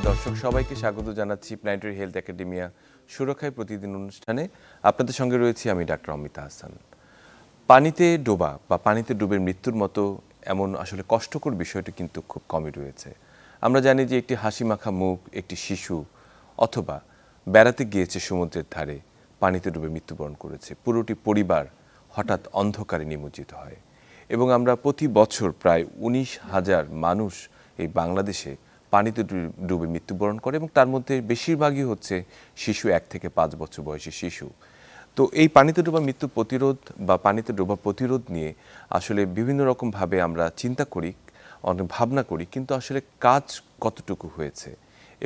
দর্শক সবাইকে স্বাগত জানাচ্ছি প্ল্যানেটারি হেলথ একাডেমিয়া সুরক্ষায় প্রতিদিন অনুষ্ঠানে। আপনাদের সঙ্গে রয়েছি আমি ডাক্তার অমিতা হাসান। পানিতে ডোবা বা পানিতে ডুবে মৃত্যুর মতো এমন আসলে কষ্টকর বিষয়টি কিন্তু খুব কমই রয়েছে। আমরা জানি যে একটি হাসি মাখা মুখ, একটি শিশু অথবা বেড়াতে গিয়েছে সমুদ্রের ধারে, পানিতে ডুবে মৃত্যুবরণ করেছে, পুরোটি পরিবার হঠাৎ অন্ধকারে নিমজ্জিত হয়। এবং আমরা প্রতি বছর প্রায় 19,000 মানুষ এই বাংলাদেশে পানিতে ডুবে মৃত্যুবরণ করে এবং তার মধ্যে বেশিরভাগই হচ্ছে শিশু 1 থেকে 5 বছর বয়সী শিশু। তো এই পানিতে ডোবা মৃত্যু প্রতিরোধ বা পানিতে ডোবা প্রতিরোধ নিয়ে আসলে বিভিন্ন রকমভাবে আমরা চিন্তা করি, অনেক ভাবনা করি, কিন্তু আসলে কাজ কতটুকু হয়েছে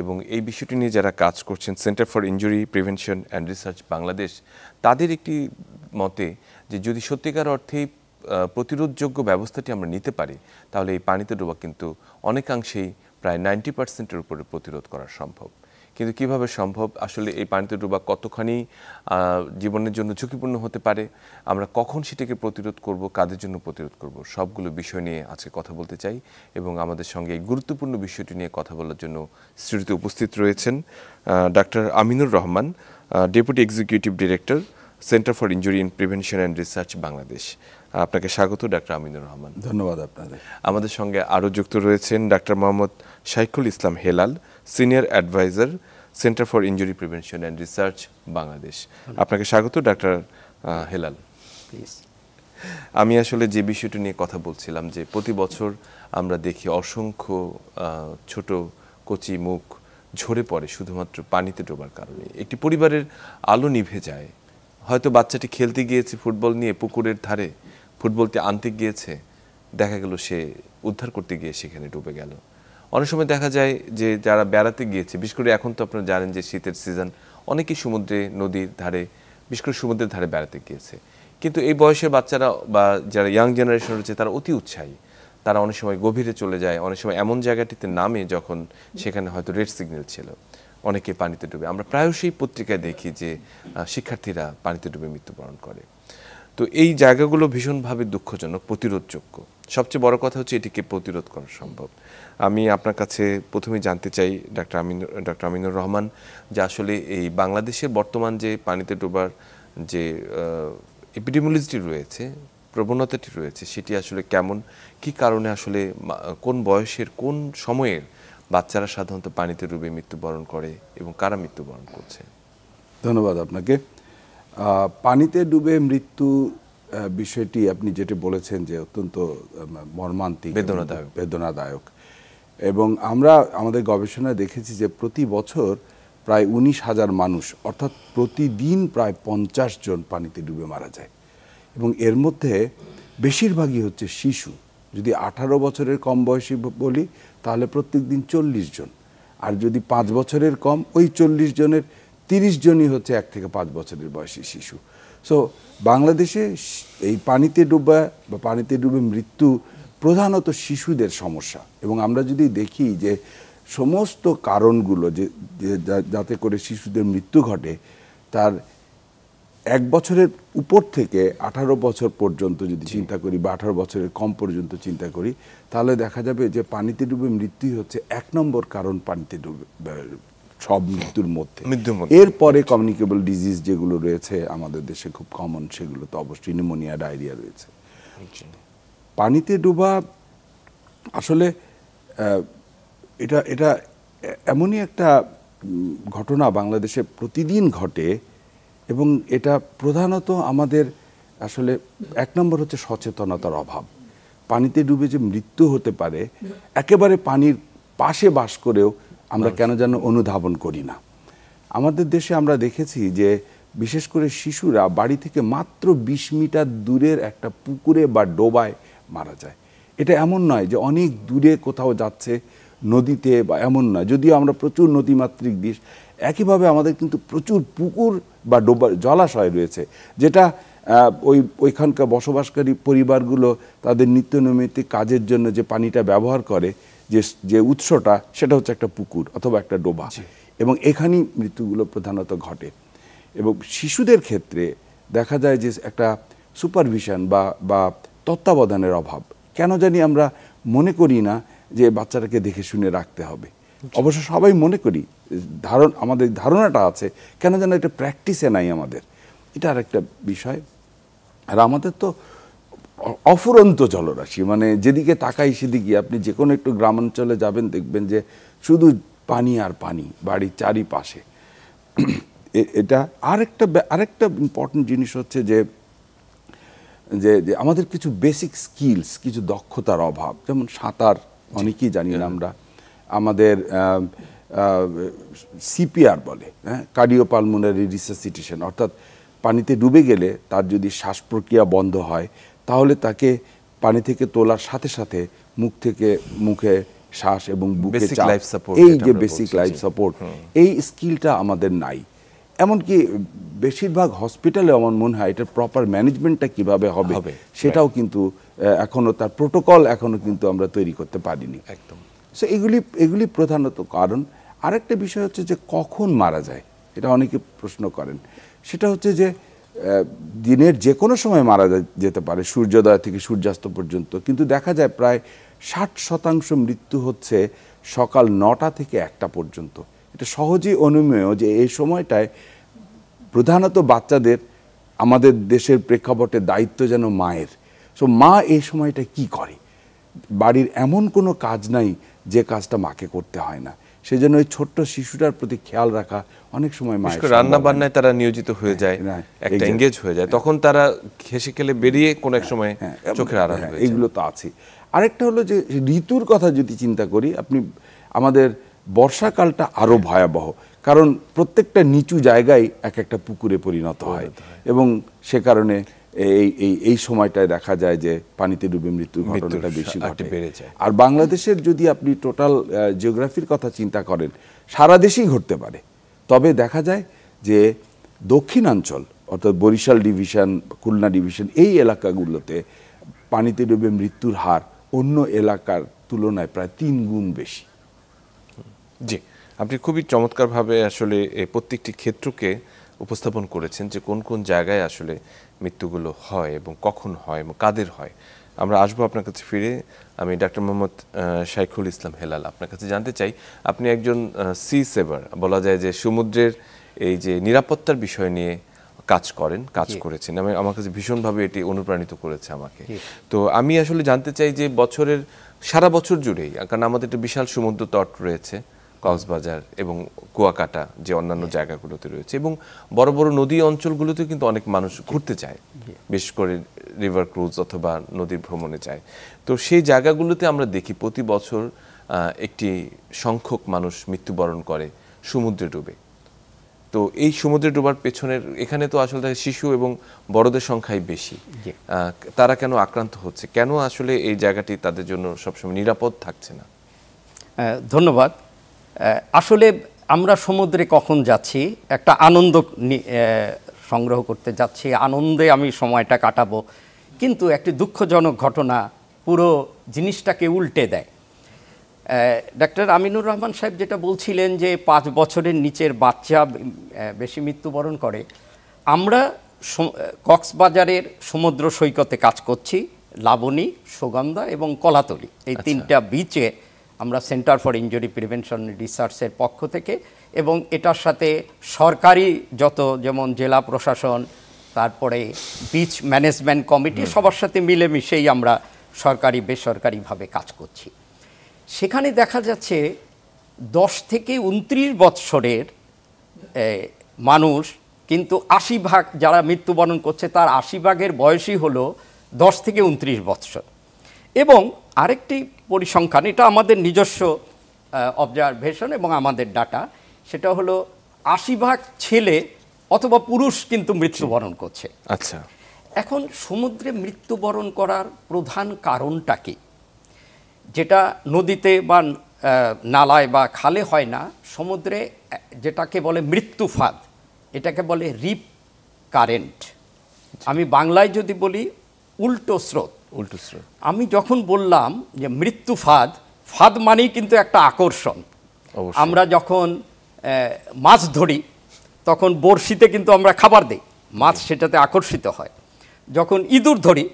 এবং এই বিষয়টি নিয়ে যারা কাজ করছেন centre for injury prevention and research Bangladesh, তাদের একটি মতে যে যদি সত্যিকার অর্থেই প্রতিরোধযোগ্য ব্যবস্থাটি আমরা নিতে পারি তাহলে এই পানিতে ডোবা কিন্তু অনেকাংশেই প্রায় 90%-এর উপরে প্রতিরোধ করা সম্ভব। কিন্তু কিভাবে সম্ভব, আসলে এই পানিতে ডোবা কতখানি জীবনের জন্য ঝুঁকিপূর্ণ হতে পারে, আমরা কখন সেটাকে প্রতিরোধ করব, কাদের জন্য প্রতিরোধ করব, সবগুলো বিষয় নিয়ে আজকে কথা বলতে চাই। এবং আমাদের সঙ্গে এই গুরুত্বপূর্ণ বিষয়টি নিয়ে কথা বলার জন্য স্টুডিওতে উপস্থিত রয়েছেন doctor Aminur Rahman, deputy executive director, centre for injury in prevention and research Bangladesh. আপনাকে স্বাগত ডাক্তার আমিনুর রহমান। ধন্যবাদ আপনাদের। আমাদের সঙ্গে আরও যুক্ত রয়েছেন doctor Mohammad Shaikhul Islam Helal, senior adviser, centre for injury prevention and research Bangladesh. আপনাকে স্বাগত ডাক্তার হেলাল। আমি আসলে যে বিষয়টি নিয়ে কথা বলছিলাম যে প্রতি বছর আমরা দেখি অসংখ্য ছোট কচি মুখ ঝরে পড়ে শুধুমাত্র পানিতে ডোবার কারণে। একটি পরিবারের আলো নিভে যায়, হয়তো বাচ্চাটি খেলতে গিয়েছে ফুটবল নিয়ে পুকুরের ধারে, ফুটবলটি আনতে গিয়েছে, দেখা গেল সে উদ্ধার করতে গিয়ে সেখানে ডুবে গেল। অনেক সময় দেখা যায় যে যারা বেড়াতে গিয়েছে, বিশেষ করে এখন তো আপনারা জানেন যে শীতের সিজন, অনেকেই সমুদ্রে, নদীর ধারে, বিশেষ করে সমুদ্রের ধারে বেড়াতে গিয়েছে, কিন্তু এই বয়সের বাচ্চারা বা যারা ইয়াং জেনারেশন রয়েছে তারা অতি উৎসাহী, তারা অনেক সময় গভীরে চলে যায়, অনেক সময় এমন জায়গাটিতে নামে যখন সেখানে হয়তো রেড সিগন্যাল ছিল, অনেকে পানিতে ডুবে। আমরা প্রায়শই পত্রিকায় দেখি যে শিক্ষার্থীরা পানিতে ডুবে মৃত্যুবরণ করে। তো এই জায়গাগুলো ভীষণভাবে দুঃখজনক, প্রতিরোধযোগ্য। সবচেয়ে বড় কথা হচ্ছে এটিকে প্রতিরোধ করা সম্ভব। আমি আপনার কাছে প্রথমে জানতে চাই ডাক্তার আমিনুর রহমান, যে আসলে এই বাংলাদেশের বর্তমান যে পানিতে ডোবার যে এপিডেমিওলজিটি রয়েছে, প্রবণতাটি রয়েছে, সেটি আসলে কেমন, কি কারণে আসলে কোন বয়সের কোন সময়ের বাচ্চারা সাধারণত পানিতে ডুবে মৃত্যুবরণ করে এবং কারা মৃত্যুবরণ করছে? ধন্যবাদ আপনাকে। পানিতে ডুবে মৃত্যু বিষয়টি আপনি যেটা বলেছেন যে অত্যন্ত মর্মান্তিক, বেদনাদায়ক। এবং আমরা আমাদের গবেষণায় দেখেছি যে প্রতি বছর প্রায় 19,000 মানুষ, অর্থাৎ প্রতিদিন প্রায় 50 জন পানিতে ডুবে মারা যায়। এবং এর মধ্যে বেশিরভাগই হচ্ছে শিশু। যদি 18 বছরের কম বয়সী বলি তাহলে প্রত্যেক দিন 40 জন, আর যদি 5 বছরের কম, ওই 40 জনের 30 জনই হচ্ছে 1 থেকে 5 বছরের বয়সী শিশু। সো বাংলাদেশে এই পানিতে ডুবা বা পানিতে ডুবে মৃত্যু প্রধানত শিশুদের সমস্যা। এবং আমরা যদি দেখি যে সমস্ত কারণগুলো যে যাতে করে শিশুদের মৃত্যু ঘটে, তার 1 বছরের উপর থেকে 18 বছর পর্যন্ত যদি চিন্তা করি বা 18 বছরের কম পর্যন্ত চিন্তা করি, তাহলে দেখা যাবে যে পানিতে ডুবে মৃত্যুই হচ্ছে 1 নম্বর কারণ পানিতে ডুবে সব মৃত্যুর মধ্যে। এরপরে কমিউনিকেবল ডিজিজ যেগুলো রয়েছে আমাদের দেশে খুব কমন, সেগুলো তো অবশ্যই নিউমোনিয়া, ডায়রিয়া রয়েছে। পানিতে ডোবা আসলে এটা এমনই একটা ঘটনা বাংলাদেশে প্রতিদিন ঘটে, এবং এটা প্রধানত আমাদের আসলে 1 নম্বর হচ্ছে সচেতনতার অভাব। পানিতে ডুবে যে মৃত্যু হতে পারে, একেবারে পানির পাশে বাস করেও আমরা কেন যেন অনুধাবন করি না। আমাদের দেশে আমরা দেখেছি যে বিশেষ করে শিশুরা বাড়ি থেকে মাত্র 20 মিটার দূরের একটা পুকুরে বা ডোবায় মারা যায়। এটা এমন নয় যে অনেক দূরে কোথাও যাচ্ছে নদীতে, বা এমন নয়, যদিও আমরা প্রচুর নদীমাতৃক দেশ, একইভাবে আমাদের কিন্তু প্রচুর পুকুর বা ডোবা, জলাশয় রয়েছে, যেটা ওইখানকার বসবাসকারী পরিবারগুলো তাদের নিত্যনৈমিত্তিক কাজের জন্য যে পানিটা ব্যবহার করে, যে উৎসটা, সেটা হচ্ছে একটা পুকুর অথবা একটা ডোবা। এবং এখানেই মৃত্যুগুলো প্রধানত ঘটে। এবং শিশুদের ক্ষেত্রে দেখা যায় যে একটা সুপারভিশন বা তত্ত্বাবধানের অভাব। কেন জানি আমরা মনে করি না যে বাচ্চাটাকে দেখে শুনে রাখতে হবে। অবশ্য সবাই মনে করি, আমাদের ধারণাটা আছে, কেন যেন এটা প্র্যাকটিসে নাই আমাদের। এটা আর একটা বিষয়। আর আমাদের তো অফুরন্ত জলরাশি, মানে যেদিকে তাকাই সেদিকে, আপনি যে কোনো একটু গ্রামাঞ্চলে যাবেন দেখবেন যে শুধু পানি আর পানি বাড়ির চারিপাশে। এটা আরেকটা ইম্পর্টেন্ট জিনিস হচ্ছে যে আমাদের কিছু বেসিক স্কিলস, কিছু দক্ষতার অভাব। যেমন সাঁতার অনেকেই জানি না আমরা, আমাদের সিপিআর বলে, কার্ডিওপালমোনারি রিসাসিটেশন, অর্থাৎ পানিতে ডুবে গেলে তার যদি শ্বাস প্রক্রিয়া বন্ধ হয় তাহলে তাকে পানি থেকে তোলার সাথে সাথে মুখে শ্বাস এবং বুকে চাপ, এই যে বেসিক লাইফ সাপোর্ট, এই স্কিলটা আমাদের নাই। এমনকি বেশিরভাগ হসপিটালে আমার মনে হয় এটার প্রপার ম্যানেজমেন্টটা কিভাবে হবে সেটাও কিন্তু এখনো, তার প্রোটোকল এখনো কিন্তু আমরা তৈরি করতে পারিনি একদম। সো এগুলি প্রধানত কারণ। আরেকটা বিষয় হচ্ছে যে কখন মারা যায়, এটা অনেকে প্রশ্ন করেন। সেটা হচ্ছে যে দিনের যে কোনো সময় মারা যেতে পারে, সূর্যোদয় থেকে সূর্যাস্ত পর্যন্ত, কিন্তু দেখা যায় প্রায় 60% মৃত্যু হচ্ছে সকাল 9টা থেকে 1টা পর্যন্ত। এটা সহজেই অনুমেয় যে এই সময়টায় প্রধানত বাচ্চাদের, আমাদের দেশের প্রেক্ষাপটে দায়িত্ব যেন মায়ের। সো মা এই সময়টা কি করে? বাড়ির এমন কোনো কাজ নাই যে কাজটা মাকে করতে হয় না। সেজন্য ওই ছোট্ট শিশুটার প্রতি খেয়াল রাখা অনেক সময় মায়ের, রান্না বান্নায় তারা নিয়োজিত হয়ে যায়, একটা এঙ্গেজ হয়ে যায়, তখন তারা হেসে খেলে বেরিয়ে কোনো এক সময় চোখের আড়াল হয়ে যায়। এগুলো তো আছে। আরেকটা হলো যে ঋতুর কথা যদি চিন্তা করি, আপনি আমাদের বর্ষাকালটা আরো ভয়াবহ, কারণ প্রত্যেকটা নিচু জায়গায় এক একটা পুকুরে পরিণত হয় এবং সে কারণে এই সময়টায় দেখা যায় যে পানিতে ডুবে মৃত্যুর ঘটনাটা বেশি ঘটে। আর বাংলাদেশের যদি আপনি টোটাল জিওগ্রাফির কথা চিন্তা করেন, সারা দেশেই ঘটতে পারে, তবে দেখা যায় যে দক্ষিণাঞ্চল অর্থাৎ বরিশাল ডিভিশন, খুলনা ডিভিশন, এই এলাকাগুলোতে পানিতে ডুবে মৃত্যুর হার অন্য এলাকার তুলনায় প্রায় 3 গুণ বেশি। জি, আপনি খুবই চমৎকারভাবে আসলে প্রত্যেকটি ক্ষেত্রকে উপস্থাপন করেছেন যে কোন কোন জায়গায় আসলে মৃত্যুগুলো হয় এবং কখন হয় এবং কাদের হয়। আমরা আসবো আপনার কাছে ফিরে। আমি ডাক্তার মোহাম্মদ শাইখুল ইসলাম হেলাল, আপনার কাছে জানতে চাই, আপনি একজন সি সেভার, বলা যায় যে সমুদ্রের এই যে নিরাপত্তার বিষয় নিয়ে কাজ করেছেন। আমার কাছে ভীষণভাবে এটি অনুপ্রাণিত করেছে আমাকে। তো আমি আসলে জানতে চাই যে সারা বছর জুড়েই, কারণ আমাদের একটা বিশাল সমুদ্র তট রয়েছে, কক্সবাজার এবং কুয়াকাটা যে অন্যান্য জায়গাগুলোতে রয়েছে, এবং বড় বড় নদী অঞ্চলগুলোতে কিন্তু অনেক মানুষ ঘুরতে যায়, বিশেষ করে রিভার ক্রুজ অথবা নদীর ভ্রমণে যায়। তো সেই জায়গাগুলোতে আমরা দেখি প্রতি বছর একটি সংখ্যক মানুষ মৃত্যুবরণ করে সমুদ্রে ডুবে। তো এই সমুদ্রে ডোবার পেছনের, এখানে তো আসলে শিশু এবং বড়দের সংখ্যাই বেশি, তারা কেন আক্রান্ত হচ্ছে, কেন আসলে এই জায়গাটি তাদের জন্য সবসময় নিরাপদ থাকছে না? ধন্যবাদ। আসলে আমরা সমুদ্রে কখন যাচ্ছি, একটা আনন্দ সংগ্রহ করতে যাচ্ছি, আনন্দে আমি সময়টা কাটাবো, কিন্তু একটি দুঃখজনক ঘটনা পুরো জিনিসটাকে উল্টে দেয়। ডাক্তার আমিনুর রহমান সাহেব যেটা বলছিলেন যে 5 বছরের নিচের বাচ্চা বেশি মৃত্যুবরণ করে, আমরা কক্সবাজারের সমুদ্র সৈকতে কাজ করছি, লাবণী, সুগন্ধা এবং কলাতলি, এই 3টা বিচে আমরা সেন্টার ফর ইনজুরি প্রিভেনশন রিসার্চের পক্ষ থেকে, এবং এটার সাথে সরকারি যত, যেমন জেলা প্রশাসন, তারপরে বিচ ম্যানেজমেন্ট কমিটি, সবার সাথে মিলেমিশেই আমরা সরকারি বেসরকারিভাবে কাজ করছি। সেখানে দেখা যাচ্ছে 10 থেকে 29 বৎসরের মানুষ, কিন্তু 80% যারা মৃত্যুবরণ করছে তার 80% বয়সই হলো 10 থেকে 29 বৎসর। এবং আরেকটি পরিসংখ্যান, এটা আমাদের নিজস্ব অবজারভেশন এবং আমাদের ডাটা, সেটা হলো 80% ছেলে অথবা পুরুষ কিন্তু মৃত্যুবরণ করছে। আচ্ছা, এখন সমুদ্রে মৃত্যুবরণ করার প্রধান কারণটা কি? যেটা নদীতে বা নালায় বা খালে হয় না, সমুদ্রে যেটাকে বলে মৃত্যু ফাঁদ, এটাকে বলে রিপ কারেন্ট। আমি বাংলায় যদি বলি উল্টো স্রোত। আমি যখন বললাম যে মৃত্যু ফাঁদ, ফাঁদ মানেই কিন্তু একটা আকর্ষণ। আমরা যখন মাছ ধরি তখন বড়শিতে কিন্তু আমরা খাবার দিই, মাছ সেটাতে আকর্ষিত হয়। যখন ইঁদুর ধরি,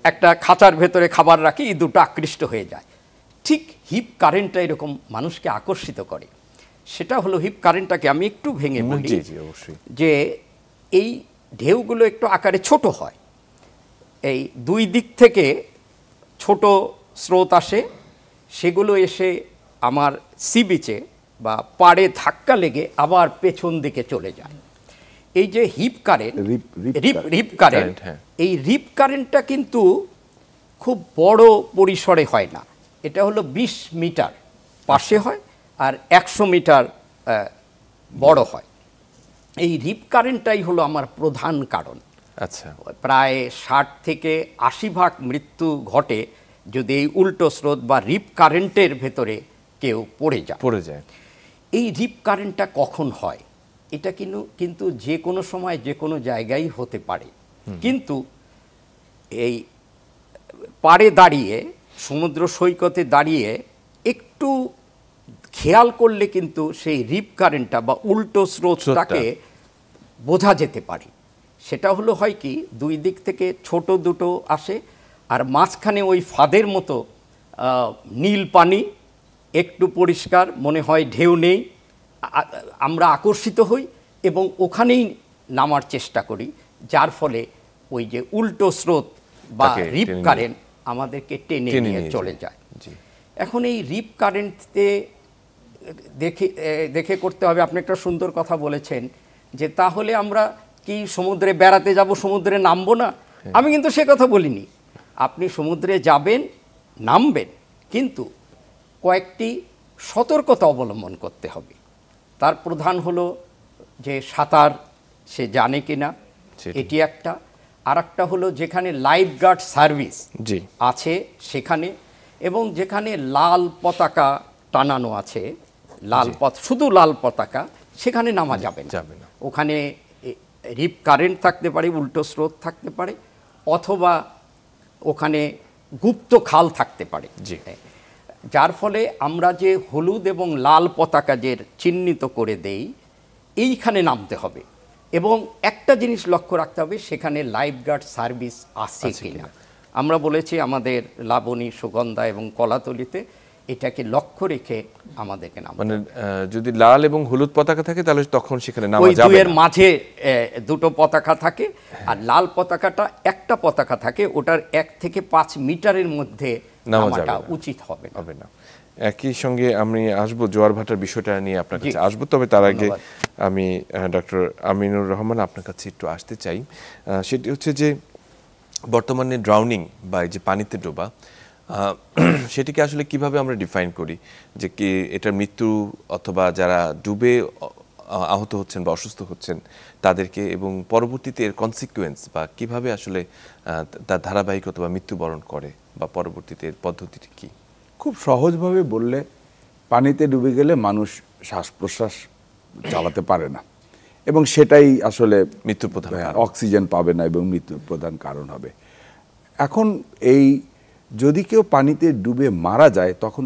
একটা খাঁচার ভেতরে খাবার রাখি, ইঁদুরটা আকৃষ্ট হয়ে যায়। ঠিক হিপ কারেন্টটা এরকম মানুষকে আকর্ষিত করে। সেটা হলো হিপ কারেন্টটাকে আমি একটু ভেঙে বলি, অবশ্যই। যে এই ঢেউগুলো একটু আকারে ছোট হয়, এই দুই দিক থেকে ছোট স্রোত আসে, সেগুলো এসে আমার সি বিচে বা পাড়ে ধাক্কা লেগে আবার পেছন দিকে চলে যায়। এই যে হিপ কারেন্ট, রিপ কারেন্ট, এই রিপ কারেন্টটা কিন্তু খুব বড় পরিসরে হয় না, এটা হলো 20 মিটার পাশে হয় আর 100 মিটার বড় হয়। এই রিপ কারেন্টটাই হলো আমার প্রধান কারণ। আচ্ছা, প্রায় 60 থেকে 80% মৃত্যু ঘটে যদি এই উল্টো স্রোত বা রিপ কারেন্টের ভেতরে কেউ পড়ে যায়। এই রিপ কারেন্টটা কখন হয়? এটা কিন্তু যে কোনো সময় যে কোনো জায়গায় হতে পারে, কিন্তু এই পাড়ে দাঁড়িয়ে, সমুদ্র সৈকতে দাঁড়িয়ে একটু খেয়াল করলে কিন্তু সেই রিপ কারেন্টটা বা উল্টো স্রোতটাকে বোঝা যেতে পারে। সেটা হলো হয় কি, দুই দিক থেকে ছোট দুটো আসে আর মাঝখানে ওই ফাঁদের মতো নীল পানি, একটু পরিষ্কার মনে হয়, ঢেউ নেই, আমরা আকর্ষিত হই এবং ওখানেই নামার চেষ্টা করি, যার ফলে ওই যে উল্টো স্রোত বা রিপ কারেন্ট আমাদেরকে টেনে নিয়ে চলে যায়। এখন এই রিপ কারেন্টতে দেখে করতে হবে। আপনি একটা সুন্দর কথা বলেছেন যে তাহলে আমরা কি সমুদ্রে বেড়াতে যাব, সমুদ্রে নামবো না? আমি কিন্তু সে কথা বলিনি। আপনি সমুদ্রে যাবেন, নামবেন, কিন্তু কয়েকটি সতর্কতা অবলম্বন করতে হবে। তার প্রধান হলো যে সাঁতার সে জানে কিনা, এটি একটা। আর একটা হলো যেখানে লাইফ গার্ড সার্ভিস আছে সেখানে, এবং যেখানে লাল পতাকা টানানো আছে, শুধু লাল পতাকা, সেখানে নামা যাবে না। ওখানে রিপ কারেন্ট থাকতে পারে, উল্টো স্রোত থাকতে পারে, অথবা ওখানে গুপ্ত খাল থাকতে পারে, যার ফলে আমরা যে হলুদ এবং লাল পতাকা যে চিহ্নিত করে দেই, এইখানে নামতে হবে। এবং একটা জিনিস লক্ষ্য রাখতে হবে, সেখানে লাইফ গার্ড সার্ভিস আছে কিনা। আমরা বলেছি আমাদের লাবণী, সুগন্ধা এবং কলাতলিতে এটাকে লক্ষ্য রেখে আমাদেরকে নামতে হবে। মানে যদি লাল এবং হলুদ পতাকা থাকে তাহলে তখন সেখানে নামা যাবে না। ওই দুইয়ের মাঝে দুটো পতাকা থাকে, আর লাল পতাকাটা একটা পতাকা থাকে, ওটার 1 থেকে 5 মিটারের মধ্যে নামাটা উচিত হবে না। একই সঙ্গে আমি আসবো জোয়ার ভাটার বিষয়টা নিয়ে আপনার কাছে আসবো, তবে তার আগে আমি ডক্টর আমিনুর রহমান আপনার কাছে একটু আসতে চাই। সেটি হচ্ছে যে বর্তমানে ড্রাউনিং বা এই যে পানিতে ডোবা, সেটিকে আসলে কিভাবে আমরা ডিফাইন করি, যে কি এটার মৃত্যু অথবা যারা ডুবে আহত হচ্ছেন বা অসুস্থ হচ্ছেন তাদেরকে, এবং পরবর্তীতে এর কনসিকুয়েন্স বা কিভাবে আসলে তার ধারাবাহিকতা বা মৃত্যুবরণ করে, বা পরবর্তীতে এর পদ্ধতিটি কি? খুব সহজভাবে বললে, পানিতে ডুবে গেলে মানুষ শ্বাস প্রশ্বাস চালাতে পারে না, এবং সেটাই আসলে মৃত্যুর প্রধান, অক্সিজেন পাবে না এবং মৃত্যুর প্রধান কারণ হবে। এখন এই যদি কেউ পানিতে ডুবে মারা যায় তখন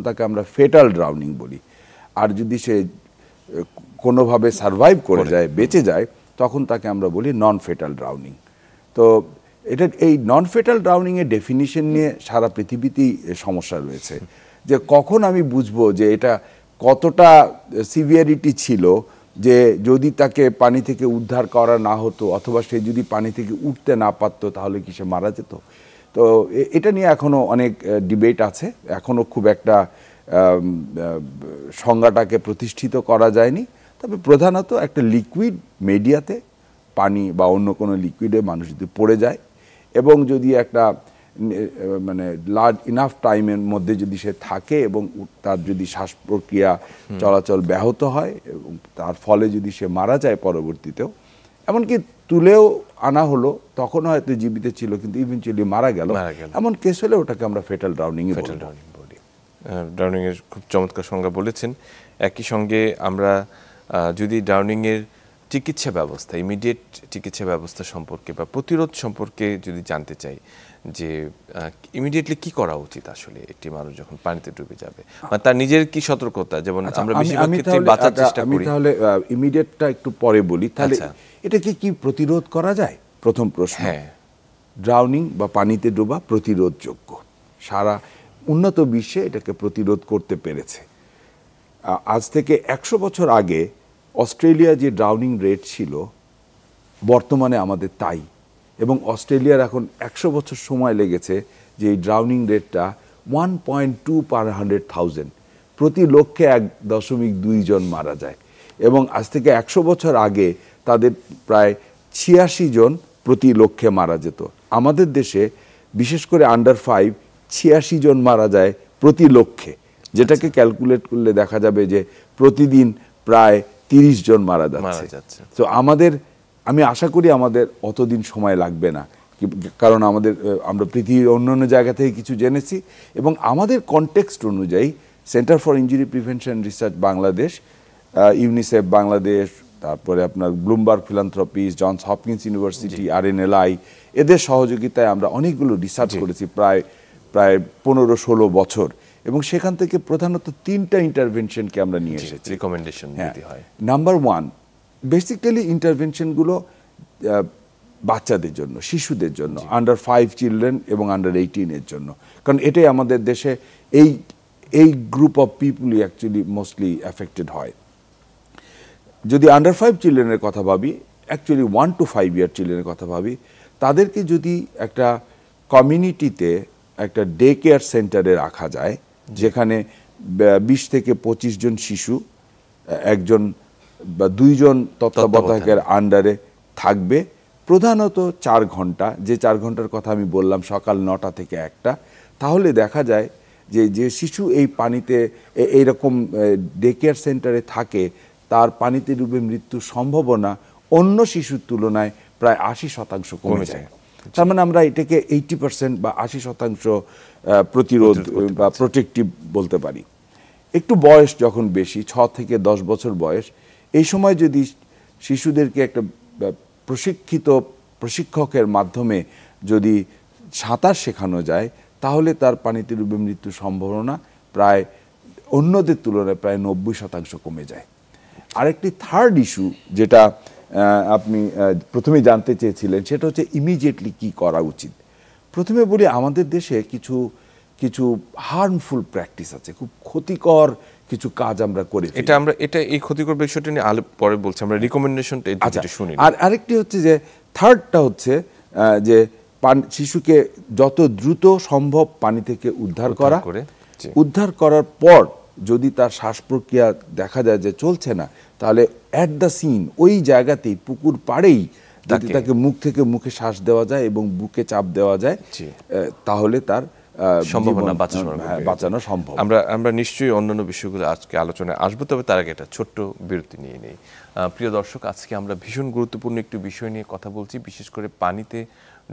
তাকে আমরা ফেটাল ড্রাউনিং বলি। আর যদি সে কোনোভাবে সারভাইভ করে যায়, বেঁচে যায়, তখন তাকে আমরা বলি নন ফেটাল ড্রাউনিং। তো এই নন ফেটাল ড্রাউনিংয়ের ডেফিনিশন নিয়ে সারা পৃথিবীতেই সমস্যা রয়েছে, যে কখন আমি বুঝবো যে এটা কতটা সিভিয়ারিটি ছিল, যে যদি তাকে পানি থেকে উদ্ধার করা না হতো অথবা সে যদি পানি থেকে উঠতে না পারতো তাহলে কি সে মারা যেত। তো এটা নিয়ে এখনও অনেক ডিবেট আছে, এখনও খুব একটা সংজ্ঞাটাকে প্রতিষ্ঠিত করা যায়নি। তবে প্রধানত একটা লিকুইড মিডিয়াতে, পানি বা অন্য কোনো লিকুইডে মানুষ যদি পড়ে যায় এবং যদি একটা মানে লার্জ ইনাফ টাইমের মধ্যে যদি সে থাকে এবং তার যদি শ্বাস প্রক্রিয়া চলাচল ব্যাহত হয় এবং তার ফলে যদি সে মারা যায় পরবর্তীতেও, এমনকি তুলেও আনা হলো, তখন হয়তো জীবিত ছিল কিন্তু ইভেনচুয়ালি মারা গেল, এমন কেস হলে ওটাকে আমরা ফেটাল ড্রাউনিং বলি। ড্রাউনিংয়ের খুব চমৎকার সংজ্ঞা বলেছেন। একই সঙ্গে আমরা যদি ড্রাউনিংয়ের চিকিৎসা ব্যবস্থা, ইমিডিয়েট চিকিৎসা ব্যবস্থা সম্পর্কে বা প্রতিরোধ সম্পর্কে যদি জানতে চাই, যে ইমিডিয়েটলি কি করা উচিত আসলে একটি মানুষ যখন পানিতে ডুবে যাবে, মানে তার নিজের কি সতর্কতা, যেমন আমরা বেশিরভাগ ক্ষেত্রে বাঁচার চেষ্টা করি। আমি তাহলে ইমিডিয়েটটা একটু পরে বলি। তাহলে এটাকে কি প্রতিরোধ করা যায়? প্রথম প্রশ্ন, ড্রাউনিং বা পানিতে ডোবা প্রতিরোধযোগ্য। সারা উন্নত বিশ্বে এটাকে প্রতিরোধ করতে পেরেছে। আজ থেকে 100 বছর আগে অস্ট্রেলিয়া যে ড্রাউনিং রেট ছিল, বর্তমানে আমাদের তাই, এবং অস্ট্রেলিয়ার এখন 100 বছর সময় লেগেছে যে এই ড্রাউনিং রেটটা 1.2 পার 100,000, প্রতি লক্ষে 1.2 জন মারা যায়। এবং আজ থেকে 100 বছর আগে তাদের প্রায় 86 জন প্রতি লক্ষে মারা যেত। আমাদের দেশে বিশেষ করে আন্ডার 5 86 জন মারা যায় প্রতি লক্ষে, যেটাকে ক্যালকুলেট করলে দেখা যাবে যে প্রতিদিন প্রায় 30 জন মারা যাচ্ছে। তো আমি আশা করি আমাদের অতদিন সময় লাগবে না, কারণ আমরা পৃথিবীর অন্যান্য জায়গা থেকে কিছু জেনেছি, এবং আমাদের কনটেক্সট অনুযায়ী centre for injury prevention research Bangladesh, UNICEF Bangladesh, তারপরে আপনার Bloomberg Philanthropies, Johns Hopkins University, RNLI, এদের সহযোগিতায় আমরা অনেকগুলো রিসার্চ করেছি প্রায় 15-16 বছর, এবং সেখান থেকে প্রধানত 3টা ইন্টারভেনশনকে আমরা নিয়ে এসেছি। রিকমেন্ডেশন দিতে হয়। নাম্বার 1, বেসিক্যালি ইন্টারভেনশনগুলো বাচ্চাদের জন্য, শিশুদের জন্য, আন্ডার 5 চিলড্রেন এবং আন্ডার 18 এর জন্য, কারণ এটাই আমাদের দেশে এই গ্রুপ অফ পিপুলই অ্যাকচুয়ালি মোস্টলি অ্যাফেক্টেড হয়। যদি আন্ডার 5 চিলড্রেনের কথা ভাবি, অ্যাকচুয়ালি 1 to 5 ইয়ার চিলড্রেনের কথা ভাবি, তাদেরকে যদি একটা কমিউনিটিতে একটা ডে কেয়ার সেন্টারে রাখা যায়, যেখানে 20 থেকে 25 জন শিশু, 1 জন বা 2 জন তত্ত্বাবধায়কের আন্ডারে থাকবে, প্রধানত 4 ঘন্টা, যে 4 ঘন্টার কথা আমি বললাম সকাল 9টা থেকে 1টা, তাহলে দেখা যায় যে শিশু এই পানিতে এইরকম ডে কেয়ার সেন্টারে থাকে, তার পানিতে ডুবে মৃত্যুর সম্ভাবনা অন্য শিশুর তুলনায় প্রায় 80% কমে যায়। তার মানে আমরা এটাকে 80% বা 80% প্রতিরোধ বা প্রোটেক্টিভ বলতে পারি। একটু বয়স যখন বেশি, 6 থেকে 10 বছর বয়স, এই সময় যদি শিশুদেরকে একটা প্রশিক্ষকের মাধ্যমে যদি সাঁতার শেখানো যায়, তাহলে তার পানিতে ডুবে মৃত্যুর সম্ভাবনা প্রায় অন্যদের তুলনায় প্রায় 90% কমে যায়। আরেকটি থার্ড ইস্যু যেটা আপনি প্রথমে জানতে চেয়েছিলেন, সেটা হচ্ছে ইমিডিয়েটলি কি করা উচিত। প্রথমে বলি, আমাদের দেশে কিছু হার্মফুল প্র্যাকটিস আছে, খুব ক্ষতিকর কিছু কাজ আমরা করি। এই ক্ষতিকর বিষয়টা নিয়ে পরে বলছি, আমরা রিকমেন্ডেশনটা একটু শুনি। আর আরেকটি হচ্ছে যে থার্ডটা হচ্ছে যে শিশুকে যত দ্রুত সম্ভব পানি থেকে উদ্ধার করার পর যদি তার শ্বাস প্রক্রিয়া দেখা যায় যে চলছে না, তাহলে অ্যাট দ্য সিন, ওই জায়গাতেই পুকুর পাড়েই যদি তাকে মুখ থেকে মুখে শ্বাস দেওয়া যায় এবং বুকে চাপ দেওয়া যায়, তাহলে তার সম্ভাবনা বাঁচানো সম্ভব। আমরা নিশ্চয়ই অন্যান্য বিষয়গুলো আজকে আলোচনায় আসবো, তবে তার আগে একটা ছোট্ট বিরতি নিয়ে নেই। প্রিয় দর্শক, আজকে আমরা ভীষণ গুরুত্বপূর্ণ একটি বিষয় নিয়ে কথা বলছি, বিশেষ করে পানিতে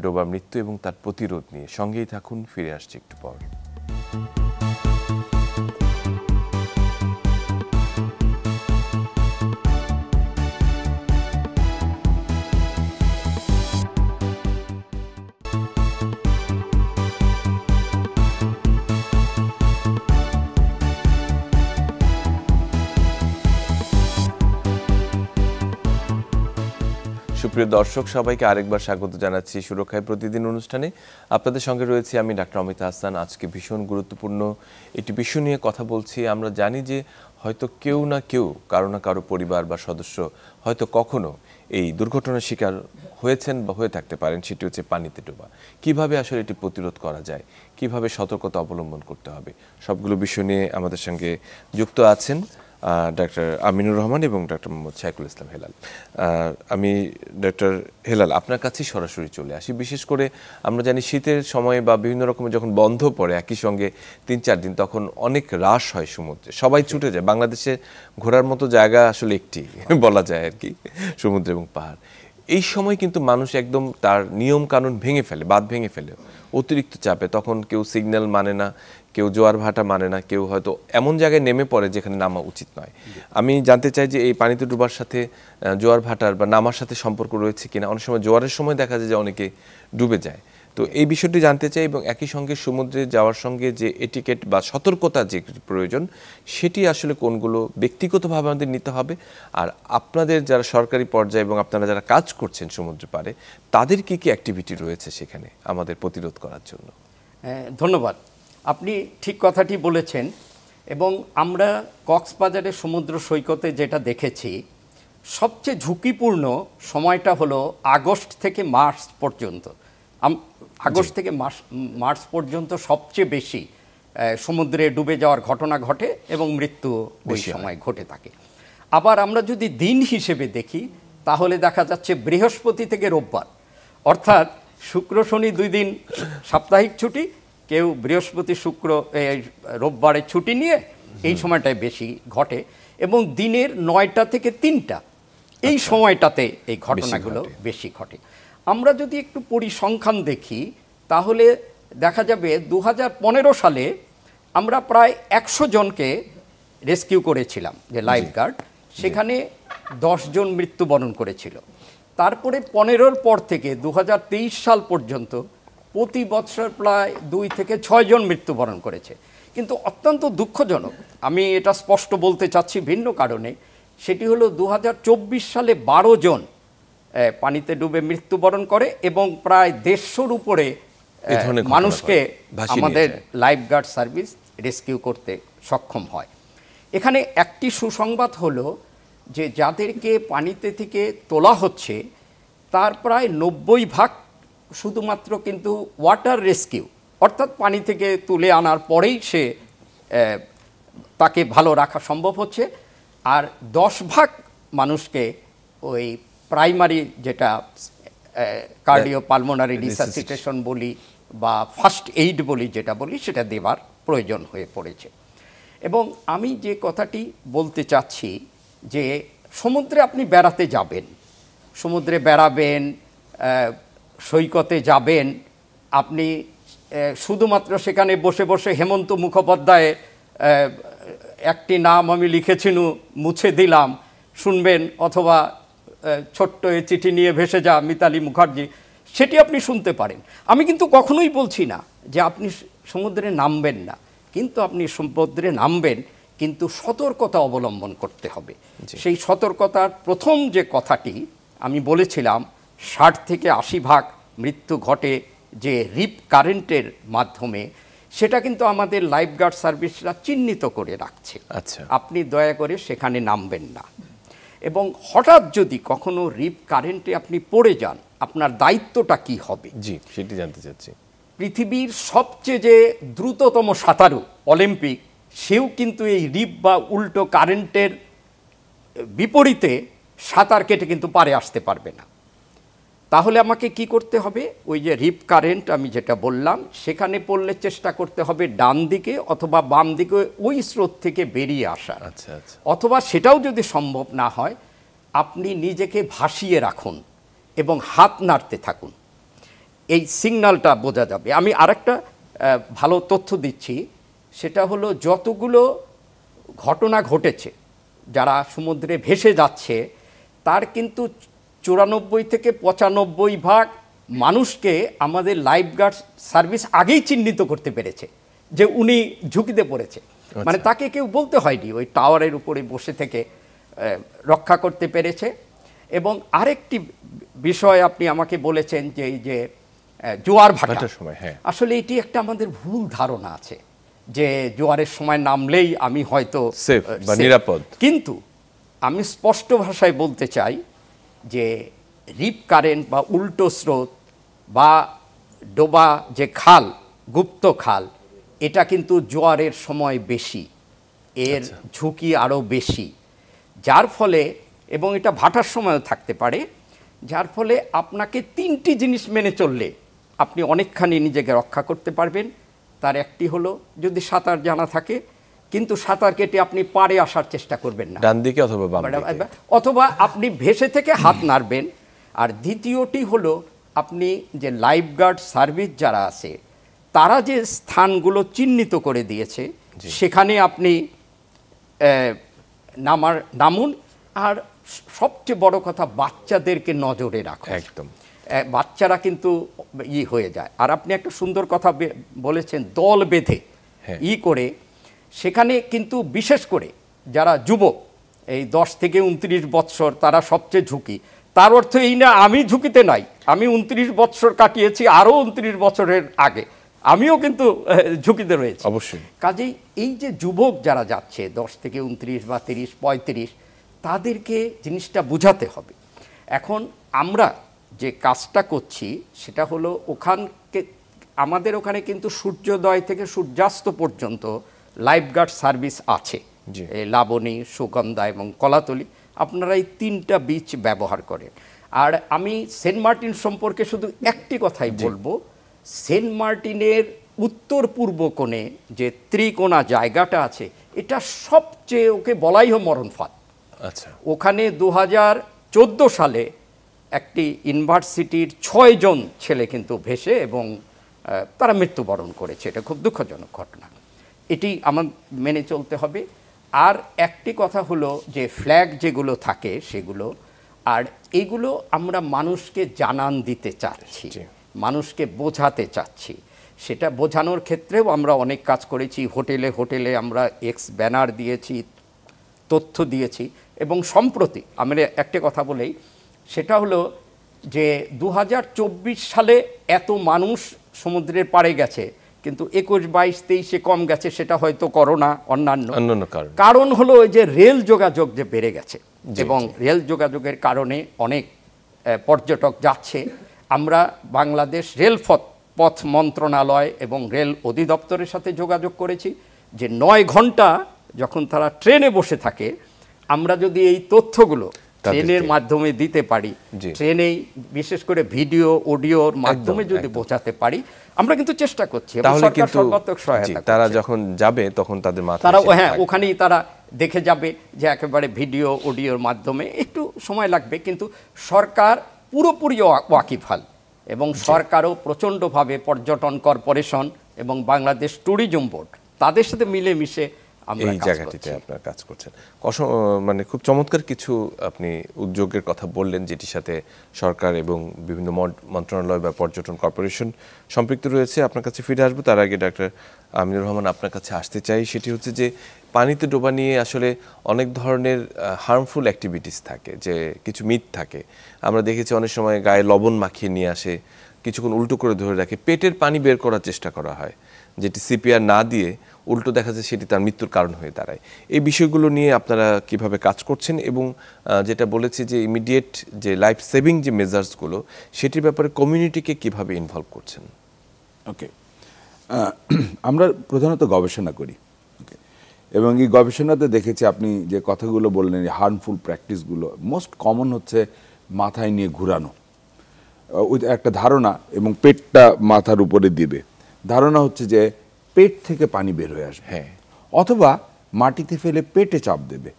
ডোবা মৃত্যু এবং তার প্রতিরোধ নিয়ে। সঙ্গেই থাকুন, ফিরে আসছি একটু পর। সুপ্রিয় দর্শক, সবাইকে আরেকবার স্বাগত জানাচ্ছি সুরক্ষায় প্রতিদিন অনুষ্ঠানে। আপনাদের সঙ্গে রয়েছে আমি ডাক্তার অমিতা হাসান। আজকে ভীষণ গুরুত্বপূর্ণ একটি বিষয় নিয়ে কথা বলছি। আমরা জানি যে হয়তো কেউ না কেউ, কারো না কারো পরিবার বা সদস্য হয়তো কখনো এই দুর্ঘটনার শিকার হয়েছেন বা হয়ে থাকতে পারেন। সেটি হচ্ছে পানিতে ডোবা। কিভাবে আসলে এটি প্রতিরোধ করা যায়, কিভাবে সতর্কতা অবলম্বন করতে হবে, সবগুলো বিষয় নিয়ে আমাদের সঙ্গে যুক্ত আছেন ডাক্তার আমিনুর রহমান এবং ডাক্তার মোহাম্মদ শাইকুল ইসলাম হেলাল। আমি ডাক্তার হেলাল, আপনার কাছেই সরাসরি চলে আসি। বিশেষ করে আমরা জানি শীতের সময় বা বিভিন্ন রকমের যখন বন্ধ পড়ে একই সঙ্গে 3-4 দিন, তখন অনেক হ্রাস হয় সমুদ্রে, সবাই ছুটে যায়। বাংলাদেশে ঘোরার মতো জায়গা আসলে একটি বলা যায় আর কি, সমুদ্র এবং পাহাড়। এই সময় কিন্তু মানুষ একদম তার নিয়ম কানুন ভেঙে ফেলে, বাঁধ ভেঙে ফেলে অতিরিক্ত চাপে। তখন কেউ সিগন্যাল মানে না, কেউ জোয়ার ভাটা মানে না, কেউ হয়তো এমন জায়গায় নেমে পড়ে যেখানে নামা উচিত নয়। আমি জানতে চাই যে এই পানিতে ডুবার সাথে জোয়ার ভাটার বা নামার সাথে সম্পর্ক রয়েছে কিনা। অনেক সময় জোয়ারের সময় দেখা যায় যে অনেকে ডুবে যায়, তো এই বিষয়টি জানতে চাই। এবং একই সঙ্গে সমুদ্রে যাওয়ার সঙ্গে যে এটিকেট বা সতর্কতা যে প্রয়োজন, সেটি আসলে কোনগুলো ব্যক্তিগতভাবে আমাদের নিতে হবে, আর আপনাদের যারা সরকারি পর্যায়ে এবং আপনারা যারা কাজ করছেন সমুদ্র পাড়ে, তাদের কি কি অ্যাক্টিভিটি রয়েছে সেখানে আমাদের প্রতিরোধ করার জন্য? ধন্যবাদ। আপনি ঠিক কথাটি বলেছেন। এবং আমরা কক্সবাজারের সমুদ্র সৈকতে যেটা দেখেছি, সবচেয়ে ঝুঁকিপূর্ণ সময়টা হলো আগস্ট থেকে মার্চ পর্যন্ত। আগস্ট থেকে মার্চ পর্যন্ত সবচেয়ে বেশি সমুদ্রে ডুবে যাওয়ার ঘটনা ঘটে এবং মৃত্যু ওই সময় ঘটে থাকে। আবার আমরা যদি দিন হিসেবে দেখি তাহলে দেখা যাচ্ছে বৃহস্পতি থেকে রোববার, অর্থাৎ শুক্র শনি 2 দিন সাপ্তাহিক ছুটি, কেউ বৃহস্পতি শুক্র রোববারে ছুটি নিয়ে এই সময়টায় বেশি ঘটে, এবং দিনের 9টা থেকে 3টা এই সময়টাতে এই ঘটনাগুলো বেশি ঘটে। আমরা যদি একটু পরিসংখ্যান দেখি তাহলে দেখা যাবে 2015 সালে আমরা প্রায় 100 জনকে রেস্কিউ করেছিলাম, যে লাইফ গার্ড, সেখানে 10 জন মৃত্যুবরণ করেছিল। তারপরে 15-র পর থেকে 2023 সাল পর্যন্ত প্রতি বছর প্রায় 2 থেকে 6 জন মৃত্যুবরণ করেছে। কিন্তু অত্যন্ত দুঃখজনক, আমি এটা স্পষ্ট বলতে চাচ্ছি ভিন্ন কারণে, সেটি হলো 2024 সালে 12 জন পানিতে ডুবে মৃত্যুবরণ করে এবং প্রায় 150-র উপরে মানুষকে আমাদের লাইফ গার্ড সার্ভিস রেস্কিউ করতে সক্ষম হয়। এখানে একটি সুসংবাদ হলো যে যাদেরকে পানিতে থেকে তোলা হচ্ছে তার প্রায় 90% শুধুমাত্র কিন্তু ওয়াটার রেস্কিউ, অর্থাৎ পানি থেকে তুলে আনার পরেই সে তাকে ভালো রাখা সম্ভব হচ্ছে। আর 10% মানুষকে ওই প্রাইমারি, যেটা কার্ডিওপালমোনারি রিসাসিটেশন বলি বা ফার্স্ট এইড বলি, যেটা বলি, সেটা দেওয়ার প্রয়োজন হয়ে পড়েছে। এবং আমি যে কথাটি বলতে চাচ্ছি যে সমুদ্রে আপনি বেড়াতে যাবেন, সমুদ্রে বেড়াবেন, সৈকতে যাবেন, আপনি শুধুমাত্র সেখানে বসে বসে হেমন্ত মুখোপাধ্যায় একটি নাম আমি লিখেছি মুছে দিলাম শুনবেন, অথবা ছোট্ট এ চিঠি নিয়ে ভেসে যা মিতালি মুখার্জি, সেটি আপনি শুনতে পারেন। আমি কিন্তু কখনোই বলছি না যে আপনি সমুদ্রে নামবেন না, কিন্তু আপনি সমুদ্রে নামবেন, কিন্তু সতর্কতা অবলম্বন করতে হবে। সেই সতর্কতার প্রথম যে কথাটি আমি বলেছিলাম, 60 থেকে 80% মৃত্যু ঘটে যে রিপ কারেন্টের মাধ্যমে, সেটা কিন্তু আমাদের লাইফ গার্ড সার্ভিসরা চিহ্নিত করে রাখছে। আচ্ছা, আপনি দয়া করে সেখানে নামবেন না। এবং হঠাৎ যদি কখনো রিপ কারেন্টে আপনি পড়ে যান, আপনার দায়িত্বটা কি হবে? জি, সেটি জানতে চাচ্ছি। পৃথিবীর সবচেয়ে যে দ্রুততম সাঁতারু অলিম্পিক, সেও কিন্তু এই রিপ বা উল্টো কারেন্টের বিপরীতে সাঁতার কেটে কিন্তু পারে আসতে পারবে না। তাহলে আমাকে কি করতে হবে? ওই যে রিপ কারেন্ট আমি যেটা বললাম, সেখানে পড়লে চেষ্টা করতে হবে ডান দিকে অথবা বাম দিকে ওই স্রোত থেকে বেরিয়ে আসা। আচ্ছা আচ্ছা। অথবা সেটাও যদি সম্ভব না হয়, আপনি নিজেকে ভাসিয়ে রাখুন এবং হাত নাড়তে থাকুন, এই সিগন্যালটা বোঝা যাবে। আমি আরেকটা ভালো তথ্য দিচ্ছি, সেটা হলো যতগুলো ঘটনা ঘটেছে যারা সমুদ্রে ভেসে যাচ্ছে, তার কিন্তু 94 থেকে 95% মানুষকে আমাদের লাইফ গার্ড সার্ভিস আগেই চিহ্নিত করতে পেরেছে যে উনি ঝুঁকিতে পড়েছে। মানে তাকে কেউ বলতে হয়নি, ওই টাওয়ারের উপরে বসে থেকে রক্ষা করতে পেরেছে। এবং আরেকটি বিষয় আপনি আমাকে বলেছেন যে এই যে জোয়ার ভাটার সময়, আসলে এটি একটা আমাদের ভুল ধারণা আছে যে জোয়ারের সময় নামলেই আমি হয়তো সেফ বা নিরাপদ। কিন্তু আমি স্পষ্ট ভাষায় বলতে চাই যে রিপ কারেন্ট বা উল্টো স্রোত বা ডোবা যে খাল, গুপ্ত খাল, এটা কিন্তু জোয়ারের সময় বেশি, এর ঝুঁকি আরও বেশি, যার ফলে, এবং এটা ভাটার সময়ও থাকতে পারে, যার ফলে আপনাকে 3টি জিনিস মেনে চললে আপনি অনেকখানি নিজেকে রক্ষা করতে পারবেন। তার একটি হলো যদি সাঁতার জানা থাকে, কিন্তু সাঁতার কেটে আপনি পাড়ে আসার চেষ্টা করবেন না, ডান দিকে অথবা বাম দিকে, অথবা আপনি ভেসে থেকে হাত নাড়বেন। আর দ্বিতীয়টি হলো আপনি যে লাইফ গার্ড সার্ভিস যারা আছে তারা যে স্থানগুলো চিহ্নিত করে দিয়েছে সেখানে আপনি নামুন। আর সবচেয়ে বড় কথা, বাচ্চাদেরকে নজরে রাখুন। একদম, বাচ্চারা কিন্তু হয়ে যায়। আর আপনি একটা সুন্দর কথা বলেছেন, দল বেঁধে করে, সেখানে কিন্তু বিশেষ করে যারা যুবক, এই 10 থেকে 29 বৎসর, তারা সবচেয়ে ঝুঁকি। তার অর্থ এই না আমি ঝুঁকিতে নাই, আমি 29 বৎসর কাটিয়েছি, আরও 29 বছরের আগে আমিও কিন্তু ঝুঁকিতে রয়েছি অবশ্যই। কাজেই এই যে যুবক যারা যাচ্ছে 10 থেকে 29 বা 30 35 তাদেরকে জিনিসটা বোঝাতে হবে। এখন আমরা যে কাজটা করছি সেটা হলো ওখানকে আমাদের ওখানে কিন্তু সূর্যোদয় থেকে সূর্যাস্ত পর্যন্ত লাইফগার্ড সার্ভিস আছে, এই লাবণী, সুগন্ধা এবং কলাতলি। আপনারা এই 3টা বিচ ব্যবহার করেন। আর আমি সেন্ট মার্টিন সম্পর্কে শুধু একটি কথাই বলবো, সেন্ট মার্টিনের উত্তর পূর্ব কোণে যে ত্রিকোণা জায়গাটা আছে এটা সবচেয়ে ওকে বলাই হয় মরণফাঁদ। আচ্ছা, ওখানে 2014 সালে একটি ইউনিভার্সিটির 6 জন ছেলে কিন্তু ভেসে এবং তারা মৃত্যুবরণ করেছে। এটা খুব দুঃখজনক ঘটনা, এটি আমার মেনে চলতে হবে। আর একটি কথা হলো যে ফ্ল্যাগ যেগুলো থাকে সেগুলো, আর এগুলো আমরা মানুষকে জানান দিতে চাচ্ছি, মানুষকে বোঝাতে চাচ্ছি। সেটা বোঝানোর ক্ষেত্রেও আমরা অনেক কাজ করেছি। হোটেলে হোটেলে আমরা এক্স ব্যানার দিয়েছি, তথ্য দিয়েছি। এবং সম্প্রতি আমরা একটা কথা বলেই, সেটা হলো যে 2024 সালে এত মানুষ সমুদ্রের পাড়ে গেছে, কিন্তু 21, 22, 23 কম গেছে। সেটা হয়তো করোনা, অন্যান্য কারণ হলো ওই যে রেল যোগাযোগ যে বেড়ে গেছে, এবং রেল যোগাযোগের কারণে অনেক পর্যটক যাচ্ছে। আমরা বাংলাদেশ রেল পথ মন্ত্রণালয় এবং রেল অধিদপ্তরের সাথে যোগাযোগ করেছি যে 9 ঘন্টা যখন তারা ট্রেনে বসে থাকে, আমরা যদি এই তথ্যগুলো ট্রেনের মাধ্যমে দিতে পারি, ট্রেনেই বিশেষ করে ভিডিও অডিওর মাধ্যমে যদি বোঝাতে পারি, আমরা কিন্তু চেষ্টা করছি। সরকার সর্বাত্মক সহায়তা, তারা যখন যাবে তখন তাদের মাথায় তারা ওখানেই তারা দেখে যাবে যে একেবারে ভিডিও অডিওর মাধ্যমে। একটু সময় লাগবে, কিন্তু সরকার পুরোপুরি ওয়াকিবহাল, এবং সরকারও প্রচণ্ডভাবে পর্যটন কর্পোরেশন এবং বাংলাদেশ ট্যুরিজম বোর্ড তাদের সাথে মিলেমিশে এই জায়গাটিতে আপনার কাজ করছেন। মানে খুব চমৎকার কিছু আপনি উদ্যোগের কথা বললেন, যেটির সাথে সরকার এবং বিভিন্ন মন্ত্রণালয় বা পর্যটন কর্পোরেশন সম্পৃক্ত রয়েছে। আপনার কাছে ফিরে আসবো, তার আগে ডাক্তার আমিনুর রহমান আপনার কাছে আসতে চাই। সেটি হচ্ছে যে পানিতে ডোবা নিয়ে আসলে অনেক ধরনের হার্মফুল অ্যাক্টিভিটিস থাকে, যে কিছু মিথ থাকে। আমরা দেখেছি অনেক সময় গায়ে লবণ মাখিয়ে নিয়ে আসে, কিছুক্ষণ উল্টো করে ধরে রাখে, পেটের পানি বের করার চেষ্টা করা হয়, যেটি সিপিআর না দিয়ে উল্টো দেখা যায় সেটি তার মৃত্যুর কারণ হয়ে দাঁড়ায়। এই বিষয়গুলো নিয়ে আপনারা কিভাবে কাজ করছেন, এবং যেটা বলেছি যে ইমিডিয়েট যে লাইফ সেভিং যে মেজার্সগুলো, সেটির ব্যাপারে কমিউনিটিকে কিভাবে ইনভলভ করছেন? ওকে, আমরা প্রধানত গবেষণা করি, এবং এই গবেষণাতে দেখেছি আপনি যে কথাগুলো বললেন, হার্মফুল প্র্যাকটিসগুলো মোস্ট কমন হচ্ছে মাথায় নিয়ে ঘুরানো, একটা ধারণা, এবং পেটটা মাথার উপরে দিবে। ধারণা হচ্ছে যে পেট থেকে পানি বের হয়ে আসবে, অথবা মাটিতে ফেলে পেটে চাপ দেবে।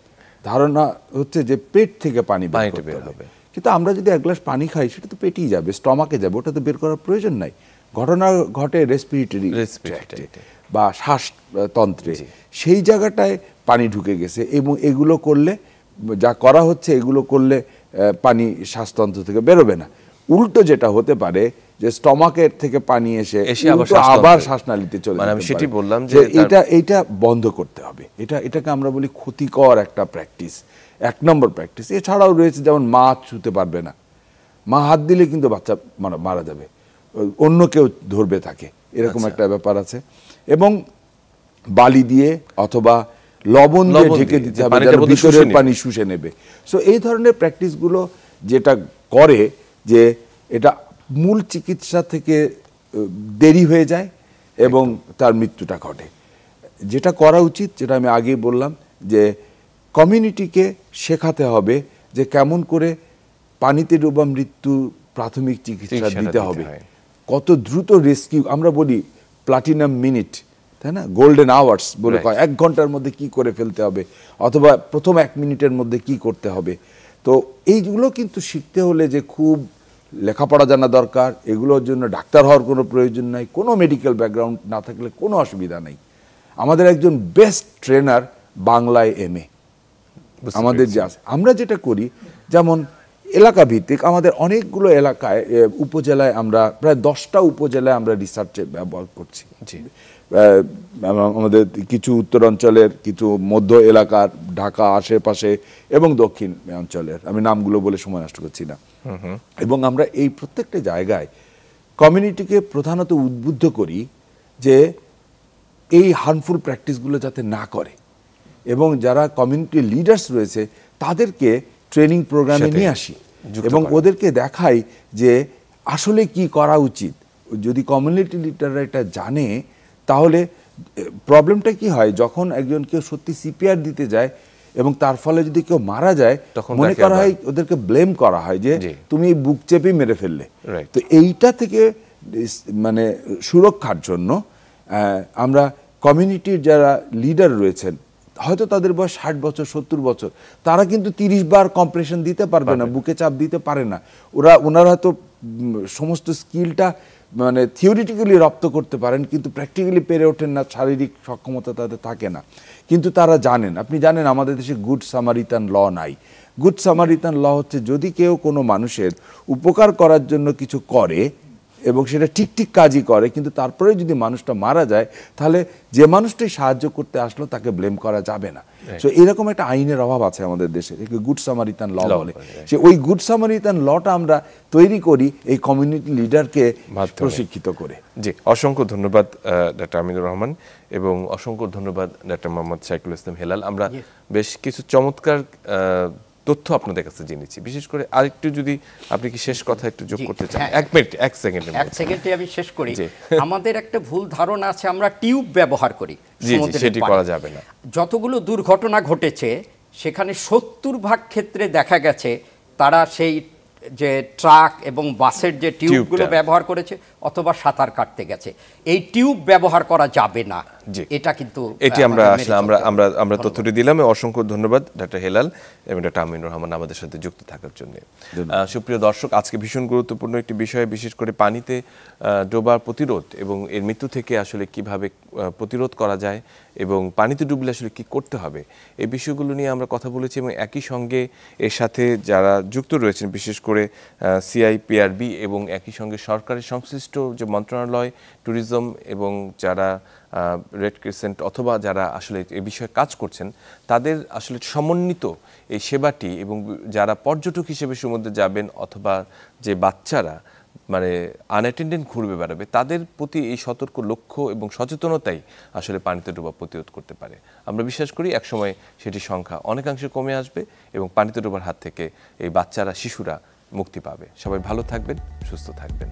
ধারণা হচ্ছে যে পেট থেকে পানি বের হবে, কিন্তু আমরা যদি 1 গ্লাস পানি খাই সেটা তো পেটেই যাবে, স্টমাকে যাবে, ওটা তো বের করার প্রয়োজন নাই। ঘটনা ঘটে রেসপিরেটরি বা শ্বাসতন্ত্রে, সেই জায়গাটায় পানি ঢুকে গেছে। এবং এগুলো করলে, যা করা হচ্ছে, এগুলো করলে পানি শ্বাসতন্ত্র থেকে বেরোবে না। উল্টো যেটা হতে পারে যে স্টমাকের থেকে পানি এসে আবার শ্বাসনালীতে চলে যাবে। আমি সেটি বললাম যে এইটা বন্ধ করতে হবে। এটাকে আমরা বলি ক্ষতিকর একটা প্র্যাকটিস, 1 নম্বর প্র্যাকটিস। এছাড়াও রয়েছে যেমন মা ছুতে পারবে না, মা হাত দিলে কিন্তু বাচ্চা মারা যাবে, অন্য কেউ ধরবে তাকে, এরকম একটা ব্যাপার আছে। এবং বালি দিয়ে অথবা লবণ দিয়ে ঢেকে দিতে হবে, ভিতরের পানি শুষে নেবে। সো এই ধরনের প্র্যাকটিসগুলো যেটা করে যে এটা মূল চিকিৎসা থেকে দেরি হয়ে যায় এবং তার মৃত্যুটা ঘটে। যেটা করা উচিত, যেটা আমি আগেই বললাম, যে কমিউনিটিকে শেখাতে হবে যে কেমন করে পানিতে ডোবা মৃত্যু প্রাথমিক চিকিৎসা দিতে হবে, কত দ্রুত রেস্কিউ। আমরা বলি প্লাটিনাম মিনিট, তাই না, গোল্ডেন আওয়ার্স বলে কয়, 1 ঘন্টার মধ্যে কি করে ফেলতে হবে, অথবা প্রথম 1 মিনিটের মধ্যে কি করতে হবে। তো এইগুলো কিন্তু শিখতে হলে যে খুব লেখাপড়া জানা দরকার, এগুলোর জন্য ডাক্তার হওয়ার কোনো প্রয়োজন নাই, কোনো মেডিকেল ব্যাকগ্রাউন্ড না থাকলে কোনো অসুবিধা নেই। আমাদের একজন বেস্ট ট্রেনার বাংলায় MA আমাদের যে আছে। আমরা যেটা করি, যেমন এলাকা ভিত্তিক আমাদের অনেকগুলো এলাকায়, উপজেলায়, আমরা প্রায় 10টা উপজেলায় আমরা রিসার্চে ব্যবহার করছি। আমাদের কিছু উত্তরাঞ্চলের, কিছু মধ্য এলাকার, ঢাকা আশেপাশে এবং দক্ষিণ অঞ্চলের, আমি নামগুলো বলে সময় নষ্ট করছি না। এবং আমরা এই প্রত্যেকটা জায়গায় কমিউনিটিকে প্রধানত উদ্বুদ্ধ করি যে এই হার্মফুল প্র্যাকটিসগুলো যাতে না করে, এবং যারা কমিউনিটি লিডার্স রয়েছে তাদেরকে ট্রেনিং প্রোগ্রামে নিয়ে আসি এবং ওদেরকে দেখাই যে আসলে কি করা উচিত। যদি কমিউনিটি লিডাররা এটা জানে, তাহলে প্রবলেমটা কি হয়, যখন একজন কেউ সত্যি সিপিআর দিতে যায় এবং তার ফলে যদি কেউ মারা যায়, মনে করা হয়, ওদেরকে ব্লেম করা হয় যে তুমি বুক চেপে মেরে ফেললে। তো এইটা থেকে মানে সুরক্ষার জন্য আমরা কমিউনিটির যারা লিডার রয়েছেন, হয়তো তাদের বয়স 60 বছর 70 বছর, তারা কিন্তু 30 বার কম্প্রেশন দিতে পারবে না, বুকে চাপ দিতে পারে না। ওনারা হয়তো সমস্ত স্কিলটা মানে থিওরিটিক্যালি রপ্ত করতে পারেন, কিন্তু প্র্যাকটিক্যালি পেরে ওঠেন না, শারীরিক সক্ষমতা তাদের থাকে না। কিন্তু তারা জানেন, আপনি জানেন আমাদের দেশে গুড সামারিটান ল নাই। গুড সামারিটান ল হচ্ছে, যদি কেউ কোনো মানুষের উপকার করার জন্য কিছু করে এবং সেটা ঠিক ঠিক কাজই করে, কিন্তু তারপরে যদি মানুষটা মারা যায়, তাহলে যে মানুষটাই সাহায্য করতে আসলো তাকে ব্লেম করা যাবে না। সো এরকম একটা আইনের অভাব আছে আমাদের দেশে, গুড সামারিটান ল বলে। সে ওই গুড সামারিটান লটা আমরা তৈরি করি এই কমিউনিটি লিডারকে প্রশিক্ষিত করে। জি, অসংখ্য ধন্যবাদ ডক্টর আমিনুর রহমান, এবং অসংখ্য ধন্যবাদ ডক্টর মোহাম্মদ সাইকুল ইসলাম হেলাল। আমরা বেশ কিছু চমৎকার তথ্য আপনাদের কাছে জেনেছি। বিশেষ করে আরেকটু যদি আপনি কি শেষ কথা একটু যোগ করতে চান? 1 মিনিট 1 সেকেন্ডে আমি শেষ করি। আমাদের একটা ভুল ধারণা আছে, আমরা টিউব ব্যবহার করি, সেটি করা যাবে না। যতগুলো দুর্ঘটনা ঘটেছে সেখানে 70% ক্ষেত্রে দেখা গেছে তারা সেই যে ট্রাক এবং বাসের যে টিউবগুলো ব্যবহার করেছে অথবা সাঁতার কাটতে গেছে। এই টিউব ব্যবহার করা যাবে না, এটা কিন্তু এটি আমরা তথ্যটি দিলাম। অসংখ্য ধন্যবাদ ডক্টর হেলাল এবং ডক্টর আমিনুর রহমান আমাদের সাথে যুক্ত থাকার জন্য। সুপ্রিয় দর্শক, আজকে ভীষণ গুরুত্বপূর্ণ একটি বিষয়, বিশেষ করে পানিতে ডোবার প্রতিরোধ এবং এর মৃত্যু থেকে আসলে কিভাবে প্রতিরোধ করা যায় এবং পানিতে ডুবলে আসলে কি করতে হবে, এই বিষয়গুলো নিয়ে আমরা কথা বলেছি। এবং একই সঙ্গে এর সাথে যারা যুক্ত রয়েছেন, বিশেষ করে সিআইপিআরবি এবং একই সঙ্গে সরকারের সংশ্লিষ্ট যে মন্ত্রণালয়, ট্যুরিজম এবং যারা রেড ক্রিসেন্ট অথবা যারা আসলে এ বিষয়ে কাজ করছেন, তাদের আসলে সমন্বিত এই সেবাটি, এবং যারা পর্যটক হিসেবে সমুদ্রে যাবেন অথবা যে বাচ্চারা মানে আনঅ্যাটেন্ডেন্ট ঘুরবে বেড়াবে, তাদের প্রতি এই সতর্ক লক্ষ্য এবং সচেতনতাই আসলে পানিতে ডোবা প্রতিরোধ করতে পারে। আমরা বিশ্বাস করি একসময় সেটির সংখ্যা অনেকাংশে কমে আসবে এবং পানিতে ডোবার হাত থেকে এই বাচ্চারা, শিশুরা মুক্তি পাবে। সবাই ভালো থাকবেন, সুস্থ থাকবেন।